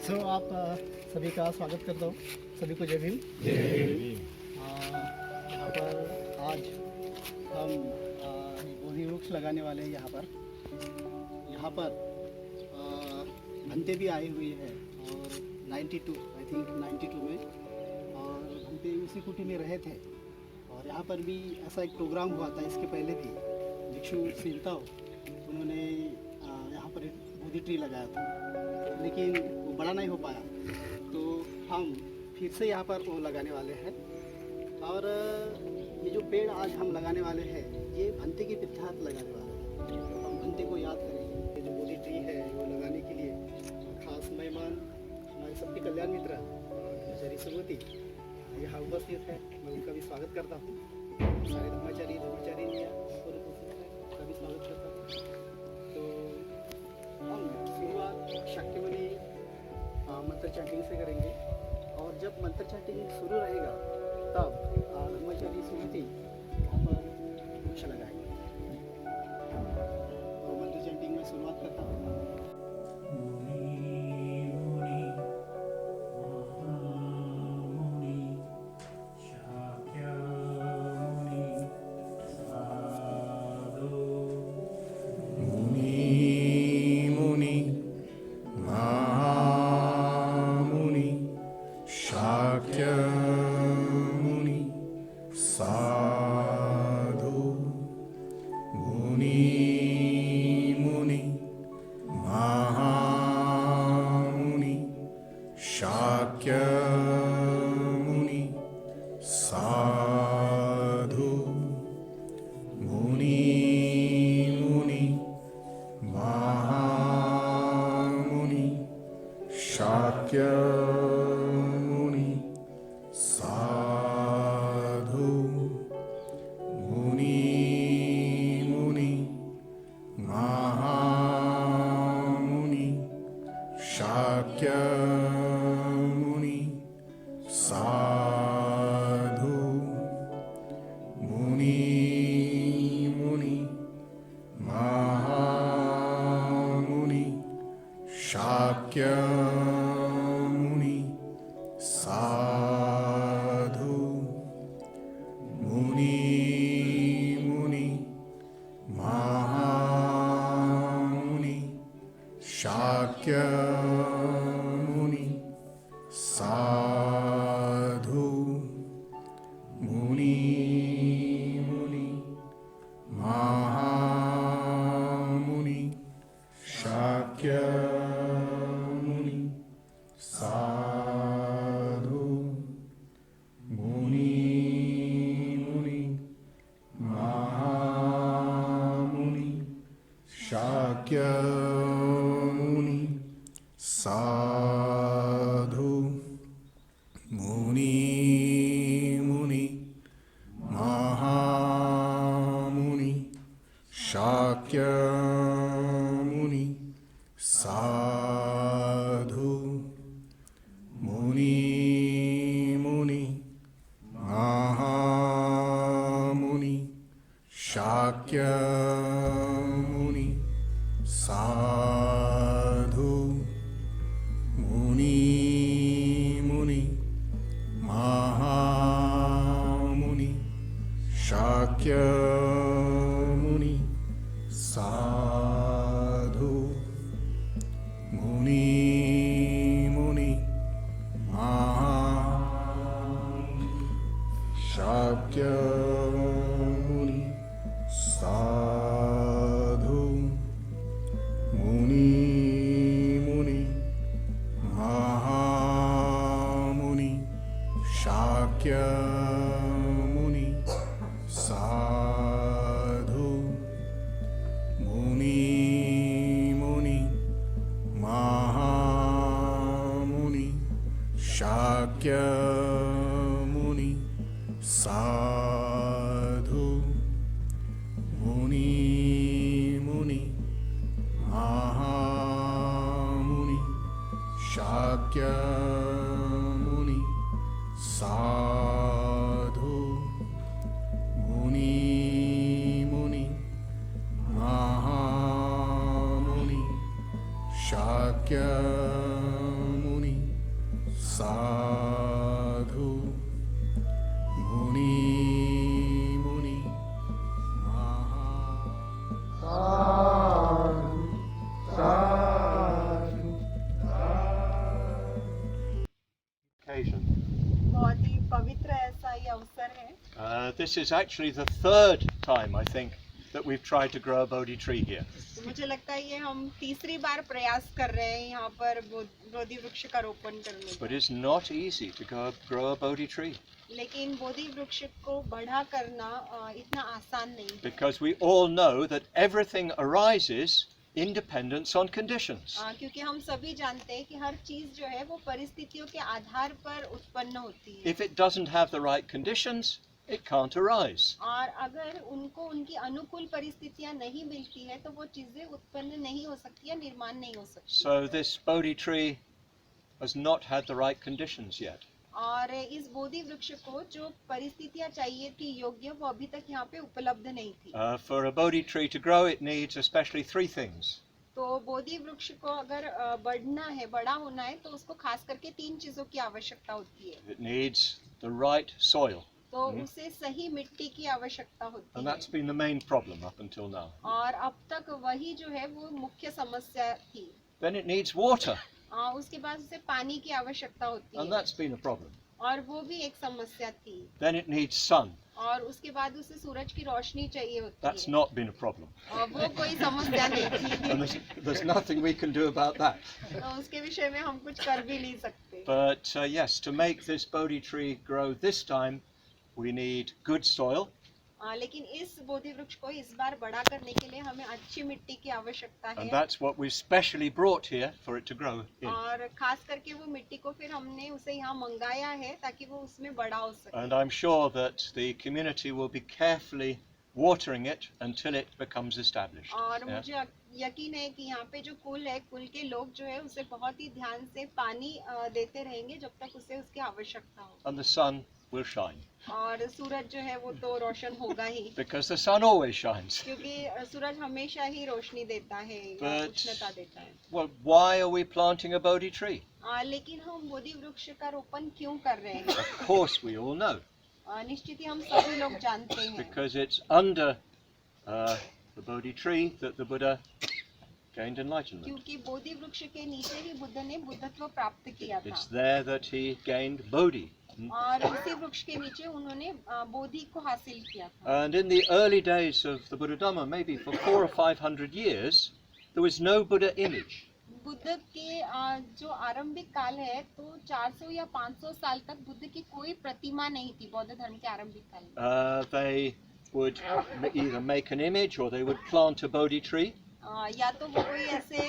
सो आप सभी का स्वागत करता हूँ। सभी को जय भीम। यहाँ पर आज हम बोधि वृक्ष लगाने वाले हैं। यहाँ पर भंते भी आए हुए हैं और 92 आई थिंक 92 में, और भंते उसी कुटी में रहे थे। और यहाँ पर भी ऐसा एक प्रोग्राम हुआ था इसके पहले भी। भिक्षु सिंताओ उन्होंने यहाँ पर एक बोधि ट्री लगाया था, लेकिन वो बड़ा नहीं हो पाया, तो हम फिर से यहाँ पर वो लगाने वाले हैं। और ये जो पेड़ आज हम लगाने वाले हैं ये भंते के तहत लगाने वाले हैं। हम भंते को याद करेंगे। ये जो बोधि ट्री है वो लगाने के लिए खास मेहमान हमारे सबके कल्याण मित्र ब्रह्मचारी सुमति यहाँ उपस्थित है। मैं उनका भी स्वागत करता हूँ। सारे ब्रह्मचारी का भी स्वागत करता हूँ। तो हम शुरुआत शाक्यवली मंत्र चैंटिंग से करेंगे, और जब मंत्र चैंटिंग शुरू रहेगा तब ब्रह्मचारी सुमति यहाँ पर वृक्ष लगाएंगे। और मंत्र चैंटिंग में शुरुआत करता हूँ। शाक्य मुनि ये अवसर है। This is actually the third time, I think, that we've tried to grow a Bodhi tree here. तो मुझे लगता है ये हम तीसरी बार प्रयास कर रहे हैं यहाँ पर बोधि वृक्ष का रोपण करने But का। it's not easy to grow a Bodhi tree. लेकिन बोधि वृक्ष को बढ़ा करना इतना आसान नहीं है। Because we all know that everything arises in dependence on conditions. क्योंकि हम सभी जानते हैं कि हर चीज जो है वो परिस्थितियों के आधार पर उत्पन्न होती है। If it doesn't have the right conditions, it can't arise. और अगर उनको उनकी अनुकूल परिस्थितियां नहीं मिलती है तो वो चीजें उत्पन्न नहीं हो सकती या निर्माण नहीं हो सकती। So this Bodhi tree has not had the right conditions yet. और इस बोधि वृक्ष को जो परिस्थितियां चाहिए थी योग्य वो अभी तक यहाँ पे उपलब्ध नहीं थी। For a Bodhi tree to grow, it needs especially three things. तो बोधि वृक्ष को अगर बढ़ना है, बड़ा होना है तो उसको खास करके तीन चीजों की आवश्यकता होती है। It needs the right soil. तो उसे सही मिट्टी की आवश्यकता होती And है। that's been the main problem up until now. और अब तक वही जो है वो मुख्य समस्या थी। Then it needs water. उसके बाद उसे पानी की आवश्यकता होती And है that's been a problem. और वो भी एक समस्या थी। Then it needs sun. और उसके बाद उसे सूरज की रोशनी चाहिए होती That's है। not been a problem. और वो कोई समस्या नहीं थी। And there's nothing we can do about that. तो उसके विषय में हम कुछ कर भी नहीं सकते। But yes, to make this Bodhi tree grow this time, we need good soil. लेकिन इस बोधि वृक्ष को इस बार बड़ा करने के लिए हमें अच्छी मिट्टी की आवश्यकता And है। that's what we've specially brought here for it to grow in. और खास करके वो मिट्टी को फिर हमने उसे यहाँ मंगाया है ताकि वो उसमें बड़ा हो सके। And I'm sure that the community will be carefully watering it until it becomes established. और Yeah? मुझे यकीन है कि यहाँ पे जो कुल है, कुल के लोग जो है उसे बहुत ही ध्यान से पानी देते रहेंगे जब तक उसे उसकी आवश्यकता हो। And the sun will shine. और सूरज जो है वो तो रोशन होगा ही। Because the sun always shines. क्योंकि सूरज हमेशा ही रोशनी देता है या But- उष्णता देता है। Well, why are we planting a Bodhi tree? लेकिन हम बोधि वृक्ष का रोपण क्यों कर रहे हैं? Of course we all know. निश्चित ही हम सभी लोग जानते हैं। Because it's under the Bodhi tree that the Buddha gained enlightenment. क्योंकि बोधि वृक्ष के नीचे ही बुद्ध ने बुद्धत्व प्राप्त किया था। It's there that he gained Bodhi. और उसी वृक्ष के नीचे उन्होंने बोधि को हासिल किया था। And in the early days of the Buddha Dhamma, maybe for 400 or 500 years, there was no Buddha image. Buddha के जो आरंभिक काल है तो 400 या 500 साल तक बुद्ध की कोई प्रतिमा नहीं थी बौद्ध धर्म के आरंभिक काल में। They would either make an image or they would plant a Bodhi tree. या तो वो कोई ऐसे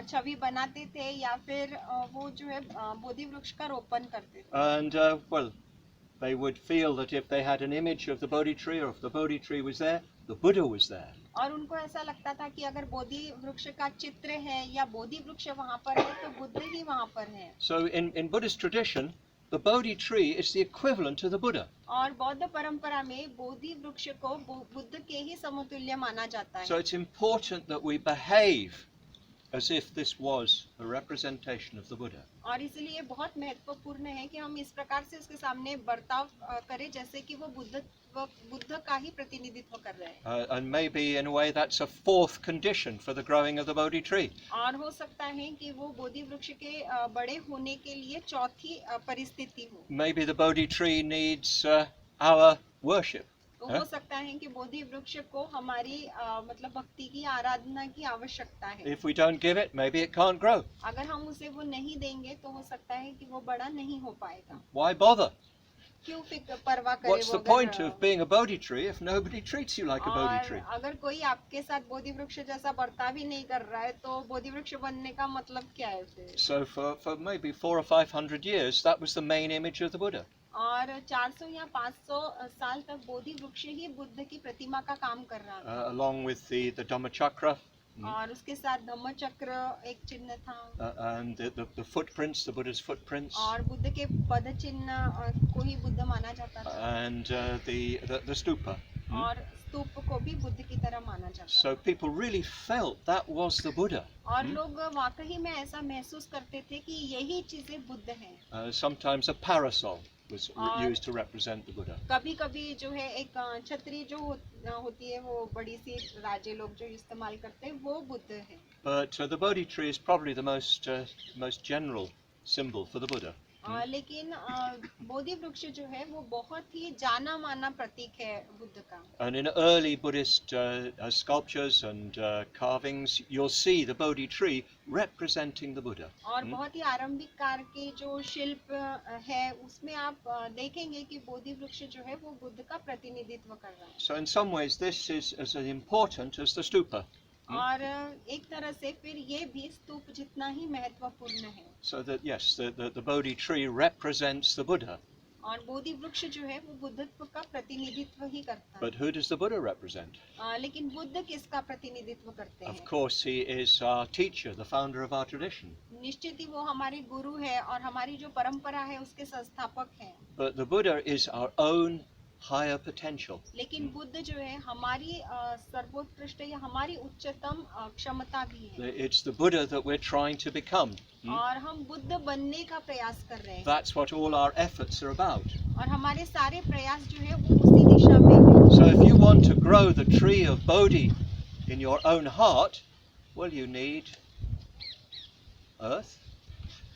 छवि बनाते थे या फिर वो जो है बोधि वृक्ष का रोपण करते थे। And, well, they would feel that if they had an image of the Bodhi tree or if the Bodhi tree was there, the Buddha was there. और उनको ऐसा लगता था कि अगर बोधि वृक्ष का चित्र है या बोधि वृक्ष वहाँ पर है तो बुद्ध ही वहाँ पर है। So in Buddhist tradition, the Bodhi tree is the equivalent to the Buddha. और बौद्ध परंपरा में बोधि वृक्ष को बुद्ध के ही समतुल्य माना जाता है। So it's important that we behave as if this was a representation of the Buddha. और इसलिए बहुत महत्वपूर्ण है कि हम इस प्रकार से उसके सामने बर्ताव करें जैसे कि वो बुद्ध का ही प्रतिनिधित्व कर रहे हैं। And maybe in a way that's a fourth condition for the growing of the Bodhi tree. और हो सकता है कि वो बोधि वृक्ष के बड़े होने के लिए चौथी परिस्थिति हो। Maybe the Bodhi tree needs our worship. तो हो सकता है कि बोधि वृक्ष को हमारी मतलब भक्ति की आराधना की आवश्यकता है। If we don't give it, maybe it can't grow. अगर हम उसे वो नहीं देंगे तो हो सकता है कि वो बड़ा नहीं हो पाएगा। Why bother? क्यों फिक्र परवाह करे What's वो the point अगर of being a Bodhi tree if nobody treats you like a Bodhi और tree? अगर कोई आपके साथ बोधि वृक्ष जैसा बर्ताव ही नहीं कर रहा है तो बोधि वृक्ष बनने का मतलब क्या है फिर? So for maybe 400 or 500 years, that was the main image of the Buddha. और 400 या 500 साल तक बोधि वृक्ष ही बुद्ध की प्रतिमा का काम कर रहा था। Along with the Dhammachakra और उसके साथ धम्मचक्र एक चिन्ह था। and the footprints, the Buddha's footprints, और बुद्ध के पद चिन्ह को ही बुद्ध माना जाता था। and the stupa. और स्तूप को भी बुद्ध की तरह माना जाता था। So people really felt that was the Buddha. और लोग वाकई में ऐसा महसूस करते थे कि यही चीजें बुद्ध हैं। Sometimes a parasol was और used to represent the Buddha. कभी-कभी जो है एक छतरी जो होती है वो बड़ी सी राजे लोग जो इस्तेमाल करते हैं वो बुद्ध है। But the Bodhi tree is probably the most general symbol for the Buddha. लेकिन बोधि वृक्ष जो है वो बहुत ही जाना माना प्रतीक है बुद्ध का। And in early Buddhist sculptures and carvings, you'll see the Bodhi tree representing the Buddha. और बहुत ही आरंभिक काल के जो शिल्प है उसमें आप देखेंगे कि बोधि वृक्ष जो है वो बुद्ध का प्रतिनिधित्व कर रहा है। So in some ways, this is as important as the stupa. और एक तरह से फिर ये भी स्तूप जितना ही महत्वपूर्ण है। So that yes, the Bodhi tree represents the Buddha. और बोधि वृक्ष जो है वो बुद्धत्व का प्रतिनिधित्व ही करता है। But who does the Buddha represent? लेकिन बुद्ध किसका प्रतिनिधित्व करते हैं? Of course, he is our teacher, the founder of our tradition. निश्चित ही वो हमारे गुरु है और हमारी जो परंपरा है उसके संस्थापक हैं। But the Buddha is our own higher potential. लेकिन बुद्ध जो है हमारी सर्वोत्कृष्ट या हमारी उच्चतम क्षमता भी है। It's the Buddha that we're trying to become. और हम बुद्ध बनने का प्रयास कर रहे हैं। That's what all our efforts are about. और हमारे सारे प्रयास जो है वो उसी दिशा में है। So if you want to grow the tree of Bodhi in your own heart, well, you need earth.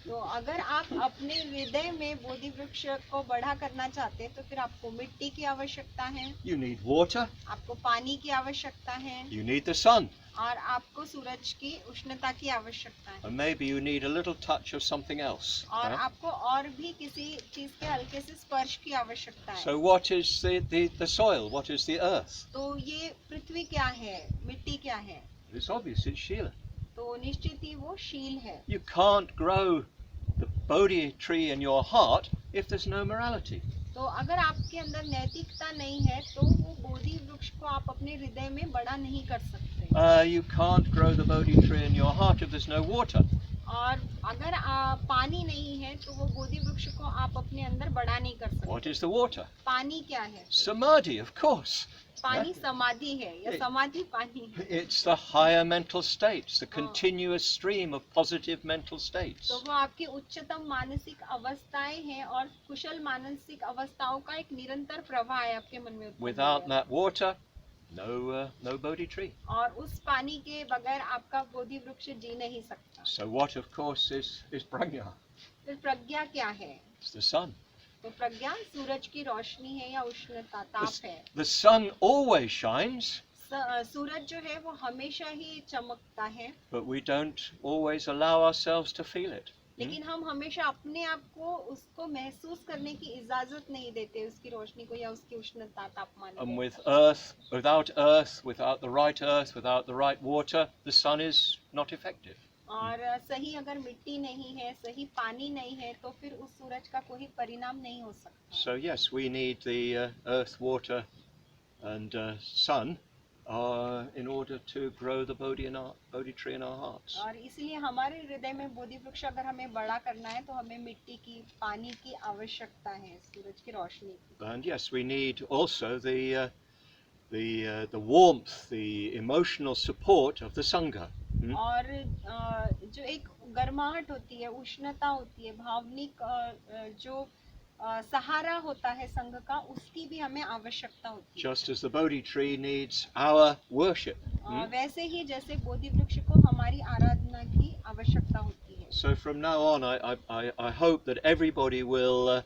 तो अगर आप अपने हृदय में बोधि वृक्ष को बड़ा करना चाहते हैं तो फिर आपको मिट्टी की आवश्यकता है, You need water. आपको पानी की आवश्यकता है You need the sun. और आपको सूरज की उष्णता की आवश्यकता है। And maybe you need a little touch of something else. और huh? आपको और भी किसी चीज के हल्के से स्पर्श की आवश्यकता है। So what is the soil? What is the earth? तो ये पृथ्वी क्या है, मिट्टी क्या है? It's obvious, it's Shila. तो निश्चित ही वो शील है। You can't grow the Bodhi tree in your heart if there's no morality. तो अगर आपके अंदर नैतिकता नहीं है तो वो बोधि वृक्ष को आप अपने हृदय में बड़ा नहीं कर सकते। You can't grow the Bodhi tree in your heart if there's no water. और अगर पानी नहीं है तो वो बोधि वृक्ष को आप अपने अंदर बड़ा नहीं कर सकते। What is the water? पानी क्या है? Samadhi, of course. पानी समाधि है या समाधि पानी है। It's the higher mental states, the continuous stream of positive mental states. तो वो आपकी उच्चतम मानसिक अवस्थाएं हैं और कुशल मानसिक अवस्थाओं का एक निरंतर प्रवाह है आपके मन में। Without that water, no Bodhi tree. और उस पानी के बगैर आपका बोधि वृक्ष जी नहीं सकता। So what, of course, is prajna? फिर प्रज्ञा क्या है? It's the sun. तो प्रज्ञा सूरज की रोशनी है या उष्णता, ताप है। The sun always shines, सूरज जो है वो हमेशा ही चमकता है, but we don't always allow ourselves to feel it. लेकिन हम हमेशा अपने आप को उसको महसूस करने की इजाजत नहीं देते, उसकी रोशनी को या उसकी उष्णता, तापमान And को। without the right earth, without the right water, the sun is not effective. और सही अगर मिट्टी नहीं है, सही पानी नहीं है तो फिर उस सूरज का कोई परिणाम नहीं हो सकता। So yes, we need the earth, water, and sun in order to grow the Bodhi tree in our hearts. और इसलिए हमारे हृदय में बोधि वृक्ष अगर हमें बड़ा करना है तो हमें मिट्टी की, पानी की आवश्यकता है, सूरज की रोशनी की। And yes, we need also the warmth, the emotional support of the sangha. और जो एक गर्माहट होती है, उष्णता होती है, भावनिक जो सहारा होता है संघ का, उसकी भी हमें आवश्यकता होती है। Just as the Bodhi tree needs our worship. वैसे ही जैसे बोधि वृक्ष को हमारी आराधना की आवश्यकता होती है। So from now on, I hope that everybody will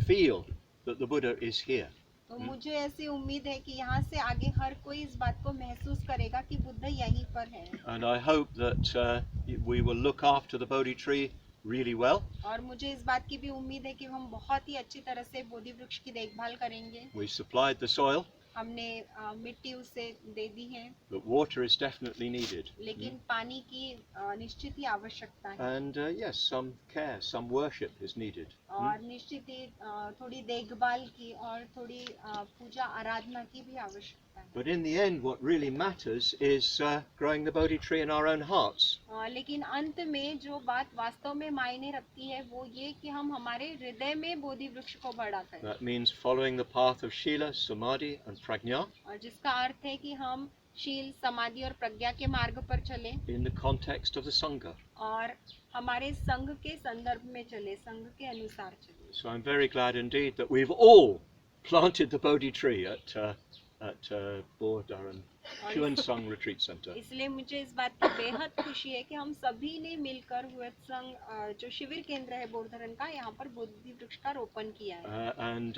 feel that the Buddha is here. तो मुझे ऐसी उम्मीद है कि यहाँ से आगे हर कोई इस बात को महसूस करेगा कि बुद्ध यहीं पर है। And I hope that we will look after the Bodhi tree really well. और मुझे इस बात की भी उम्मीद है कि हम बहुत ही अच्छी तरह से बोधि वृक्ष की देखभाल करेंगे। We supplied the soil, हमने मिट्टी उसे दे दी है, but water is definitely needed. लेकिन पानी की निश्चित ही आवश्यकता है। And yes, some care, some worship is needed. और निश्चित ही थोड़ी देखभाल की और थोड़ी पूजा आराधना की भी आवश्यकता है। But in the end, what really matters is growing the Bodhi tree in our own hearts. लेकिन अंत में जो बात वास्तव में मायने रखती है वो ये कि हम हमारे हृदय में बोधि वृक्ष को बड़ा करें। That means following the path of Shila, Samadhi and Prajna और जिसका अर्थ है कि हम शील, समाधि और प्रज्ञा के मार्ग पर चले in the context of the Sangha. और हमारे संघ के संदर्भ में चले, संघ के अनुसार चले। So I'm very glad indeed that we've all planted the Bodhi tree at Border and और Chuansong Retreat Centre. इसलिए मुझे इस बात की बेहद खुशी है कि हम सभी ने मिलकर हुएत्संग जो शिविर केंद्र है बोरधरन का, यहाँ पर बोधि वृक्ष का रोपण किया है। And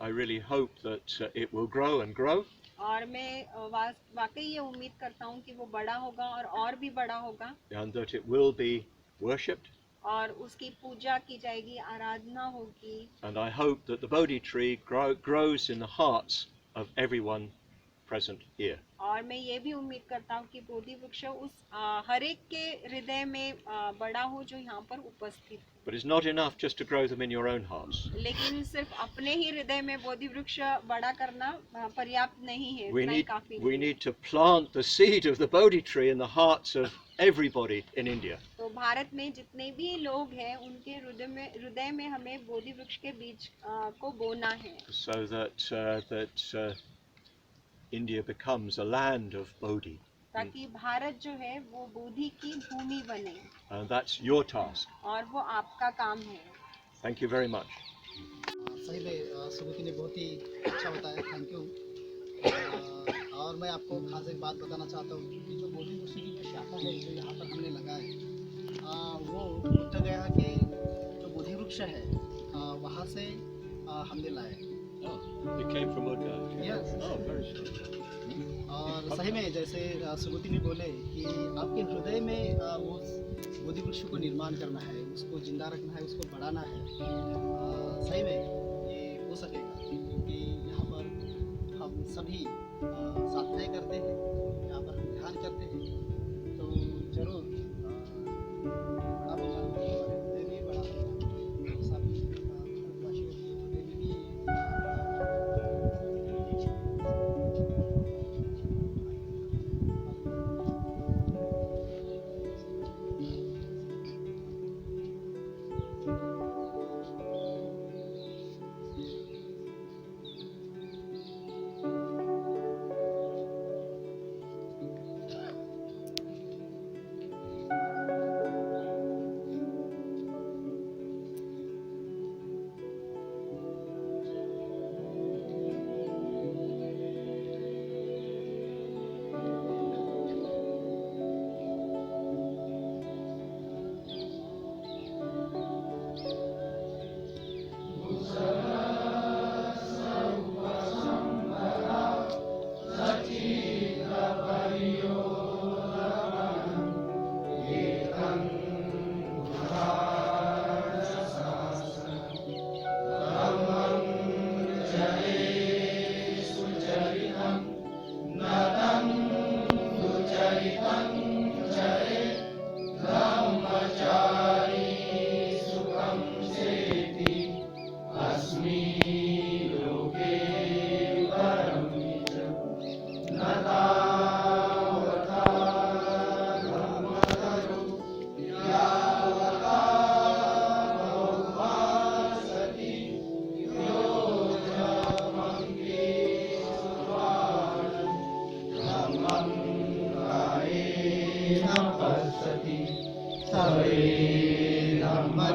I really hope that it will grow and grow. और मैं वाकई ये उम्मीद करता हूँ कि वो बड़ा होगा और भी बड़ा होगा, And that it will be worshipped. और उसकी पूजा की जाएगी, आराधना होगी। And I hope that the Bodhi tree grows in the hearts of everyone present here. और मैं ये भी उम्मीद करता हूँ कि बोधि वृक्ष उस हर एक के हृदय में बड़ा हो जो यहाँ पर उपस्थित है। But it's not enough just to grow them in your own hearts. लेकिन सिर्फ अपने ही हृदय में बोधि वृक्ष बड़ा करना पर्याप्त नहीं है, We इतना ही काफी we नहीं। need to plant the seed of the Bodhi tree in the hearts of everybody in India. तो भारत में जितने भी लोग हैं उनके हृदय में हमें बोधि वृक्ष के बीज को बोना है, So that India becomes a land of Bodhi. ताकि भारत जो है वो बोधि की भूमि बने, And that's your task. और वो आपका काम है। Thank you very much. सही में सुबुति ने बहुत ही अच्छा बताया, थैंक यू। और मैं आपको खास एक बात बताना चाहता हूँ कि जो बोधि वृक्ष की जो शाखा है जो यहाँ पर हमने लगाए, वो बुद्ध गया के जो बोधि वृक्ष है वहाँ से हमने लाए। It came from Buddha. Yes. Oh, very sure. और सही में जैसे सुबुति ने बोले कि आपके हृदय में वो बोधि वृक्ष को निर्माण करना है, उसको जिंदा रखना है, उसको बढ़ाना है। सही में ये हो सकेगा क्योंकि यहाँ पर हम सभी साधनाएं करते हैं, यहाँ पर हम ध्यान करते हैं, तो जरूर बड़ा होगा, हमारे हृदय भी बड़ा होगा, सभी भारतवासियों के हृदय में भी Hare Rama